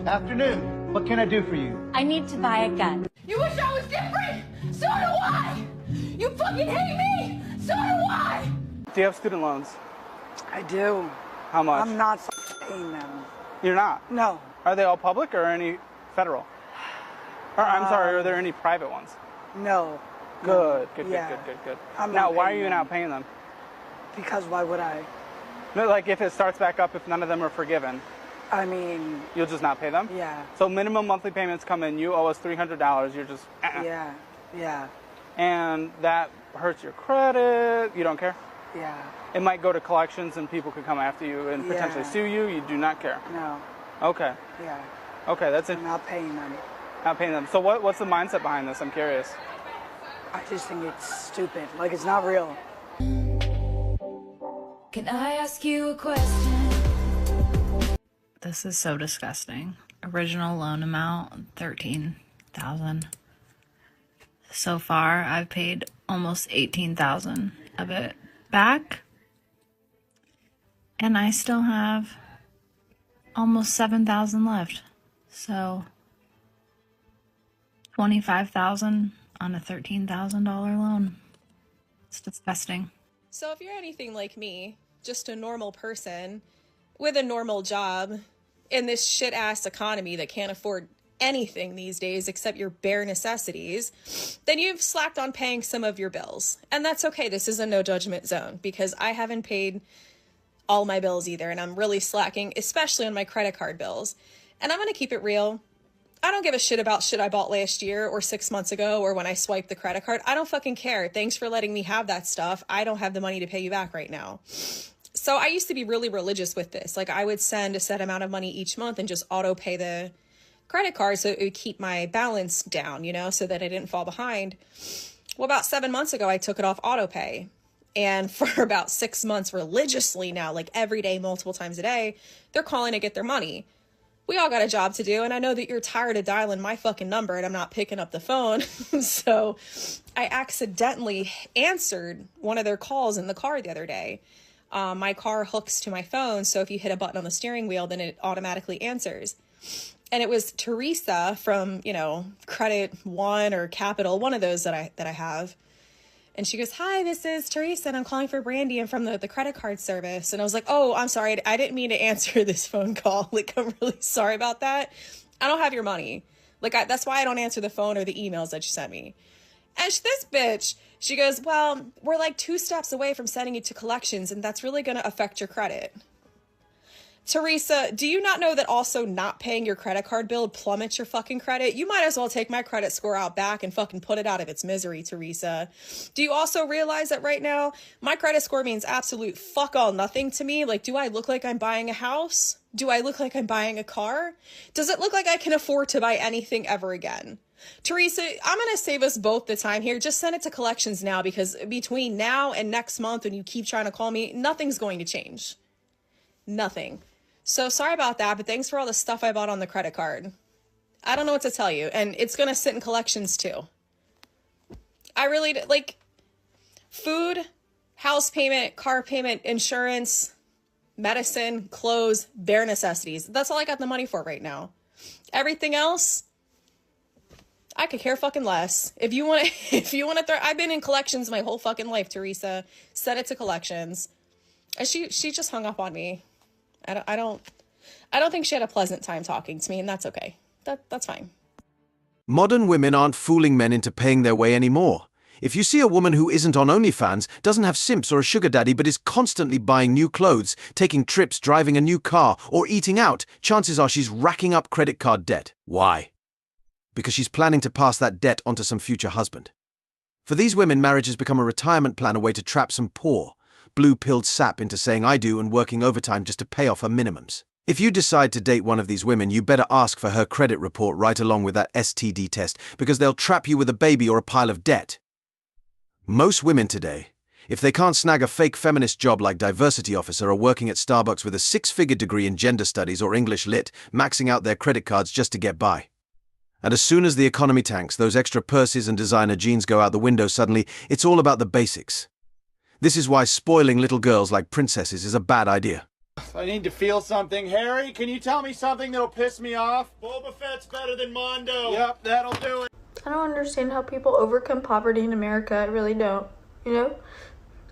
Afternoon. What can I do for you? I need to buy a gun. You wish I was different? So do I! You fucking hate me? So do I! Do you have student loans? I do. How much? I'm not paying them. You're not? No. Are they all public or any federal? Or, I'm sorry, are there any private ones? No. Good, good, Yeah. good. I'm Now, not why are paying you them. not paying them? Because why would I? No, like if it starts back up, if none of them are forgiven, I mean, you'll just not pay them? yeah. So minimum monthly payments come in, you owe us $300, you're just, Yeah. And that hurts your credit, you don't care? Yeah. It might go to collections and people could come after you and potentially Yeah. sue you, you do not care? No. Okay. Yeah. Okay, that's it. I'm not paying them. Not paying them. So what's the mindset behind this? I'm curious. I just think it's stupid. Like, it's not real. Can I ask you a question? This is so disgusting. Original loan amount, $13,000. So far, I've paid almost $18,000 of it back. And I still have almost $7,000 left. So, $25,000 on a $13,000 loan. It's disgusting. So if you're anything like me, just a normal person with a normal job in this shit-ass economy that can't afford anything these days except your bare necessities, then you've slacked on paying some of your bills. And that's okay. This is a no judgment zone because I haven't paid all my bills either, and I'm really slacking, especially on my credit card bills. And I'm going to keep it real. I don't give a shit about shit I bought last year or 6 months ago or when I swiped the credit card. I don't fucking care. Thanks for letting me have that stuff. I don't have the money to pay you back right now. So I used to be really religious with this. Like, I would send a set amount of money each month and just auto pay the credit card so it would keep my balance down, you know, so that I didn't fall behind. Well, about 7 months ago, I took it off auto pay. And for about 6 months religiously now, like every day, multiple times a day, they're calling to get their money. We all got a job to do, and I know that you're tired of dialing my fucking number and I'm not picking up the phone. So I accidentally answered one of their calls in the car the other day. My car hooks to my phone, so if you hit a button on the steering wheel, then it automatically answers. And it was Teresa from, you know, Credit One or Capital, one of those that I have. And she goes, "Hi, this is Teresa, and I'm calling for Brandy. I'm from the credit card service." And I was like, "Oh, I'm sorry. I didn't mean to answer this phone call. Like, I'm really sorry about that. I don't have your money. Like, that's why I don't answer the phone or the emails that you sent me." And this bitch, she goes, "Well, we're like 2 steps away from sending you to collections, and that's really going to affect your credit." Teresa, do you not know that also not paying your credit card bill plummets your fucking credit? You might as well take my credit score out back and fucking put it out of its misery, Teresa. Do you also realize that right now, my credit score means absolute fuck all nothing to me? Like, do I look like I'm buying a house? Do I look like I'm buying a car? Does it look like I can afford to buy anything ever again? Teresa, I'm going to save us both the time here. Just send it to collections now, because between now and next month, when you keep trying to call me, nothing's going to change. Nothing. So sorry about that, but thanks for all the stuff I bought on the credit card. I don't know what to tell you, and it's going to sit in collections too. I really, like, food, house payment, car payment, insurance, medicine, clothes, bare necessities. That's all I got the money for right now. Everything else, I could care fucking less. If you want to throw, I've been in collections my whole fucking life, Teresa. Send it to collections. And she just hung up on me. I don't think she had a pleasant time talking to me, and that's okay. That's fine. Modern women aren't fooling men into paying their way anymore. If you see a woman who isn't on OnlyFans, doesn't have simps or a sugar daddy, but is constantly buying new clothes, taking trips, driving a new car, or eating out, chances are she's racking up credit card debt. Why? Because she's planning to pass that debt onto some future husband. For these women, marriage has become a retirement plan, a way to trap some poor, blue-pilled sap into saying "I do" and working overtime just to pay off her minimums. If you decide to date one of these women, you better ask for her credit report right along with that STD test, because they'll trap you with a baby or a pile of debt. Most women today, if they can't snag a fake feminist job like diversity officer or working at Starbucks with a 6-figure degree in gender studies or English lit, maxing out their credit cards just to get by. And as soon as the economy tanks, those extra purses and designer jeans go out the window suddenly, it's all about the basics. This is why spoiling little girls like princesses is a bad idea. I need to feel something. Harry, can you tell me something that'll piss me off? Boba Fett's better than Mondo. Yep, that'll do it. I don't understand how people overcome poverty in America. I really don't. You know?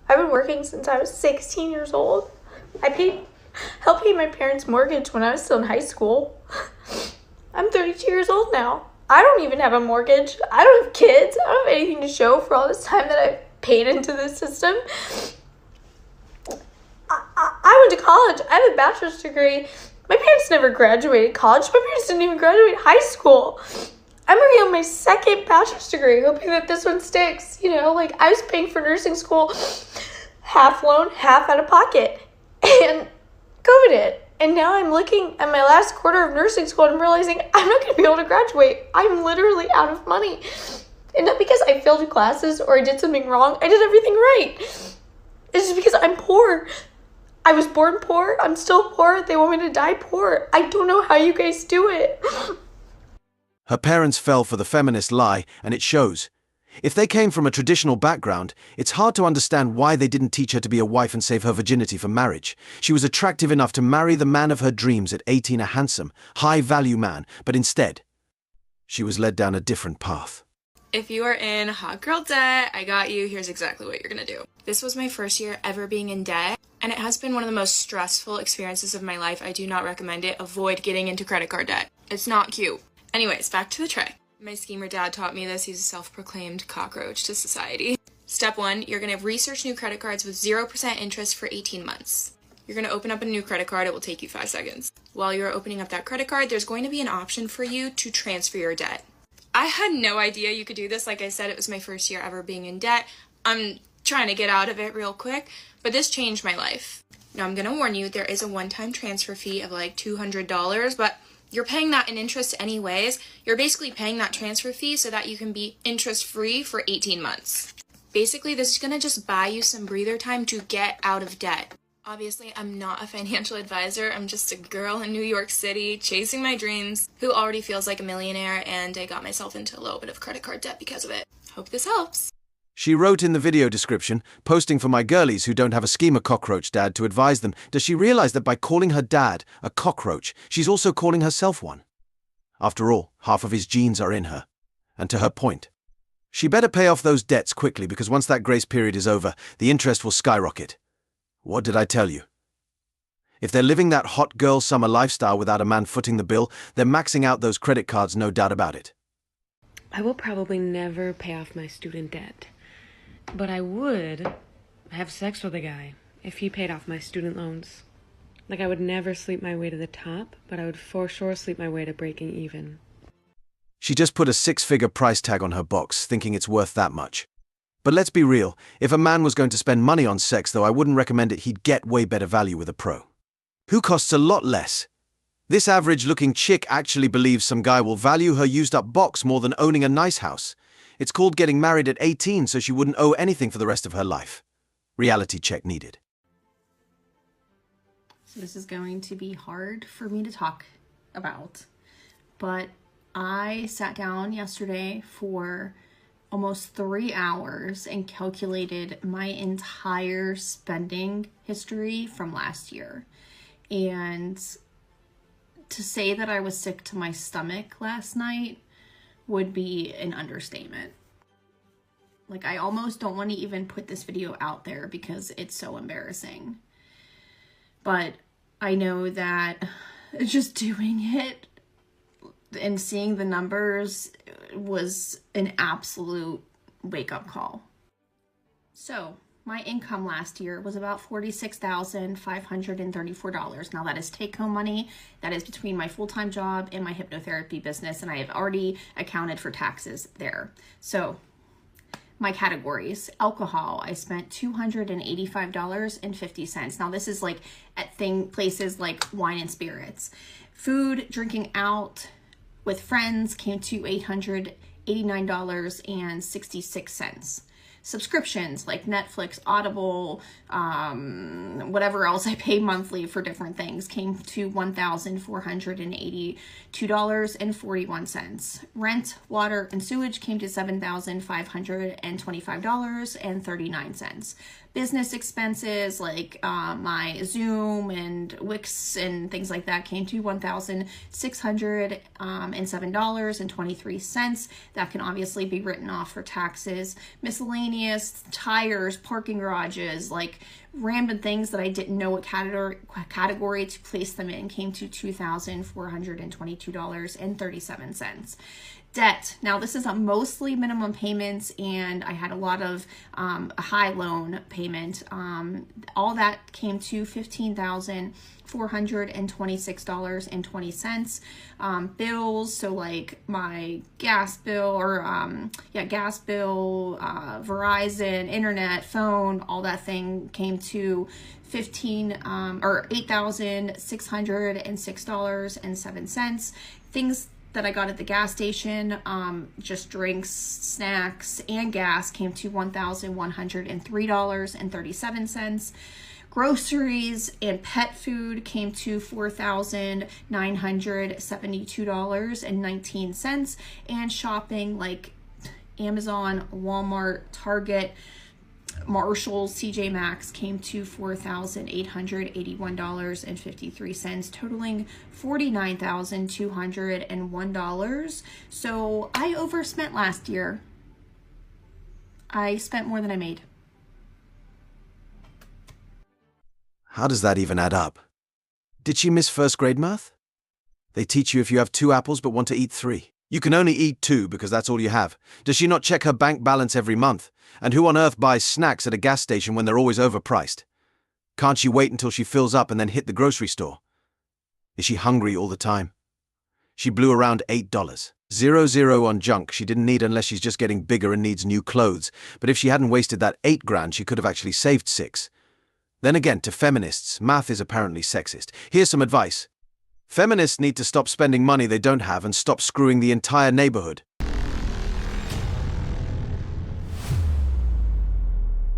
I've been working since I was 16 years old. I helped pay my parents' mortgage when I was still in high school. I'm 32 years old now. I don't even have a mortgage. I don't have kids. I don't have anything to show for all this time that I've paid into this system. I went to college. I have a bachelor's degree. My parents never graduated college. My parents didn't even graduate high school. I'm already on my second bachelor's degree, hoping that this one sticks. You know, like, I was paying for nursing school, half loan, half out of pocket. And COVID hit. And now I'm looking at my last quarter of nursing school and I'm realizing I'm not going to be able to graduate. I'm literally out of money. And not because I failed classes or I did something wrong. I did everything right. It's just because I'm poor. I was born poor. I'm still poor. They want me to die poor. I don't know how you guys do it. Her parents fell for the feminist lie, and it shows. If they came from a traditional background, it's hard to understand why they didn't teach her to be a wife and save her virginity for marriage. She was attractive enough to marry the man of her dreams at 18, a handsome, high-value man, but instead, she was led down a different path. If you are in hot girl debt, I got you. Here's exactly what you're gonna do. This was my first year ever being in debt, and it has been one of the most stressful experiences of my life. I do not recommend it. Avoid getting into credit card debt. It's not cute. Anyways, back to the tray. My schemer dad taught me this. He's a self-proclaimed cockroach to society. Step 1, you're gonna research new credit cards with 0% interest for 18 months. You're gonna open up a new credit card. It will take you 5 seconds. While you're opening up that credit card, there's going to be an option for you to transfer your debt. I had no idea you could do this. Like I said, it was my first year ever being in debt. I'm trying to get out of it real quick, but this changed my life. Now, I'm gonna warn you, there is a one-time transfer fee of like $200, but you're paying that in interest anyways. You're basically paying that transfer fee so that you can be interest-free for 18 months. Basically, this is gonna just buy you some breather time to get out of debt. Obviously, I'm not a financial advisor. I'm just a girl in New York City chasing my dreams who already feels like a millionaire, and I got myself into a little bit of credit card debt because of it. Hope this helps. She wrote in the video description, posting for my girlies who don't have a schemer cockroach dad to advise them, does she realize that by calling her dad a cockroach, she's also calling herself one? After all, half of his genes are in her. And to her point, she better pay off those debts quickly because once that grace period is over, the interest will skyrocket. What did I tell you? If they're living that hot girl summer lifestyle without a man footing the bill, they're maxing out those credit cards, no doubt about it. I will probably never pay off my student debt, but I would have sex with a guy if he paid off my student loans. Like, I would never sleep my way to the top, but I would for sure sleep my way to breaking even. She just put a 6-figure price tag on her box, thinking it's worth that much. But let's be real, if a man was going to spend money on sex, though, I wouldn't recommend it. He'd get way better value with a pro, who costs a lot less. This average-looking chick actually believes some guy will value her used-up box more than owning a nice house. It's called getting married at 18 so she wouldn't owe anything for the rest of her life. Reality check needed. So this is going to be hard for me to talk about, but I sat down yesterday for almost 3 hours and calculated my entire spending history from last year. And to say that I was sick to my stomach last night would be an understatement. Like, I almost don't want to even put this video out there because it's so embarrassing. But I know that just doing it and seeing the numbers was an absolute wake-up call. So my income last year was about $46,534. Now that is take-home money. That is between my full-time job and my hypnotherapy business, and I have already accounted for taxes there. So my categories: alcohol, I spent $285.50. Now this is like at places like wine and spirits. Food, drinking out with friends came to $889.66. Subscriptions like Netflix, Audible, whatever else I pay monthly for different things came to $1,482.41. Rent, water, and sewage came to $7,525.39. business expenses like my Zoom and Wix and things like that came to $1,607.23. That can obviously be written off for taxes. Miscellaneous, tires, parking garages, like random things that I didn't know what category to place them in came to $2,422.37. Debt. Now this is mostly minimum payments, and I had a lot of a high loan payment. All that came to $15,426.20. Bills, so like my gas bill Verizon, internet, phone, all that thing came to $8,606.07. Things that I got at the gas station, just drinks, snacks, and gas came to $1,103.37. Groceries and pet food came to $4,972.19. And shopping like Amazon, Walmart, Target, Marshalls, TJ Maxx came to $4,881.53, totaling $49,201. So I overspent last year. I spent more than I made. How does that even add up? Did she miss first grade math? They teach you if you have 2 apples but want to eat 3. You can only eat 2 because that's all you have. Does she not check her bank balance every month? And who on earth buys snacks at a gas station when they're always overpriced? Can't she wait until she fills up and then hit the grocery store? Is she hungry all the time? She blew around $8.00 on junk she didn't need unless she's just getting bigger and needs new clothes. But if she hadn't wasted that $8,000, she could have actually saved 6. Then again, to feminists, math is apparently sexist. Here's some advice. Feminists need to stop spending money they don't have and stop screwing the entire neighborhood.